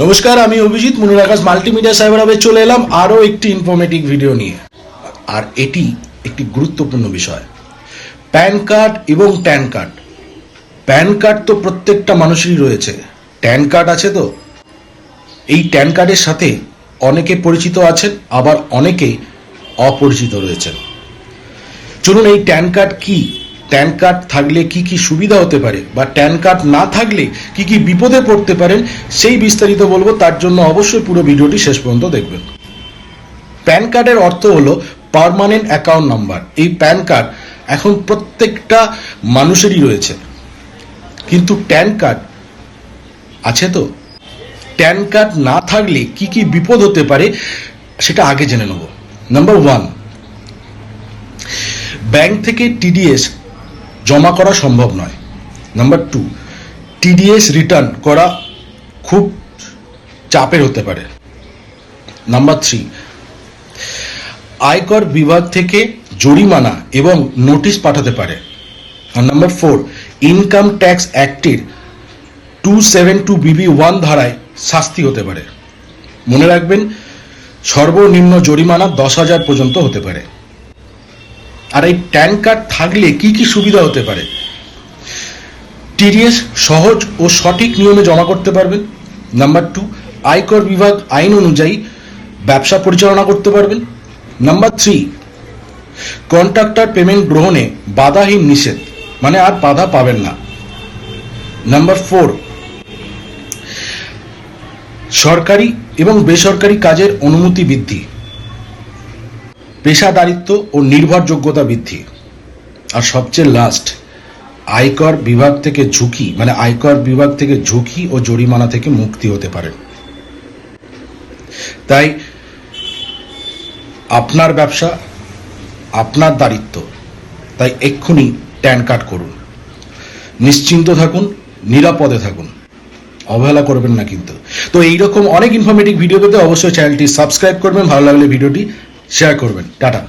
নমস্কার, আমি অভিজিৎ মনির আকাশ multimedia cyber হাবে চলে এলাম আরও একটি ইনফরমেটিভ ভিডিও নিয়ে। আর এটি একটি গুরুত্বপূর্ণ বিষয়, প্যান কার্ড এবং ট্যান কার্ড। প্যান কার্ড তো প্রত্যেকটা মানুষেরই রয়েছে, ট্যান কার্ড আছে তো। এই ট্যান কার্ডের সাথে অনেকে পরিচিত আছেন, আবার অনেকেই অপরিচিত রয়েছেন। চলুন এই ট্যান কার্ড কি, ট্যান কার্ড থাকলে কি কি সুবিধা হতে পারে, বা ট্যান কার্ড না থাকলে কি কি বিপদে পড়তে পারেন, সেই বিস্তারিত বলবো। তার জন্য অবশ্যই পুরো ভিডিওটি শেষ পর্যন্ত দেখবেন। প্যান কার্ডের অর্থ হলো পার্মানেন্ট অ্যাকাউন্ট নাম্বার। এই প্যান কার্ড এখন প্রত্যেকটা মানুষেরই রয়েছে, কিন্তু ট্যান কার্ড আছে তো। ট্যান কার্ড না থাকলে কি কি বিপদ হতে পারে সেটা আগে জেনে নেব। নাম্বার 1, ব্যাংক থেকে টিডিএস জমা করা সম্ভব নয়। নাম্বার 2, টিডিএস রিটার্ন করা খুব চাপের হতে পারে। নাম্বার 3, আয়কর বিভাগ থেকে জরিমানা এবং নোটিশ পাঠাতে পারে। আর নাম্বার 4, ইনকাম ট্যাক্স অ্যাক্টের 272BB1 ধারায় শাস্তি হতে পারে। মনে রাখবেন, সর্বনিম্ন জরিমানা 10,000 পর্যন্ত হতে পারে। আর এই ট্যান কার্ড থাকলে কি কি সুবিধা হতে পারে? টিডিএস সহজ ও সঠিক নিয়মে জমা করতে পারবেন। নাম্বার 2, আয়কর বিভাগ আইন অনুযায়ী ব্যবসা পরিচালনা করতে পারবেন। নাম্বার 3, কন্ট্রাক্টর পেমেন্ট গ্রহণে বাধাহীন নিষেধ, মানে আর বাধা পাবেন না। নাম্বার 4, সরকারি এবং বেসরকারি কাজের অনুমতি বৃদ্ধি, পেশাদারিত্ব ও নির্ভরযোগ্যতা বৃদ্ধি। আর সবচেয়ে লাস্ট, আয়কর বিভাগ থেকে ঝুঁকি, মানে আয়কর বিভাগ থেকে ঝুঁকি ও জরিমানা থেকে মুক্তি হতে পারে। তাই আপনার ব্যবসা, আপনার দায়িত্ব, তাই এক্ষুনি ট্যান কার্ড করুন। নিশ্চিন্ত থাকুন, নিরাপদে থাকুন, অবহেলা করবেন না কিন্তু। তো এইরকম অনেক ইনফরমেটিভ ভিডিও পেতে অবশ্যই চ্যানেলটি সাবস্ক্রাইব করবেন, ভালো লাগলে ভিডিওটি শেয়ার করবেন। টাটা।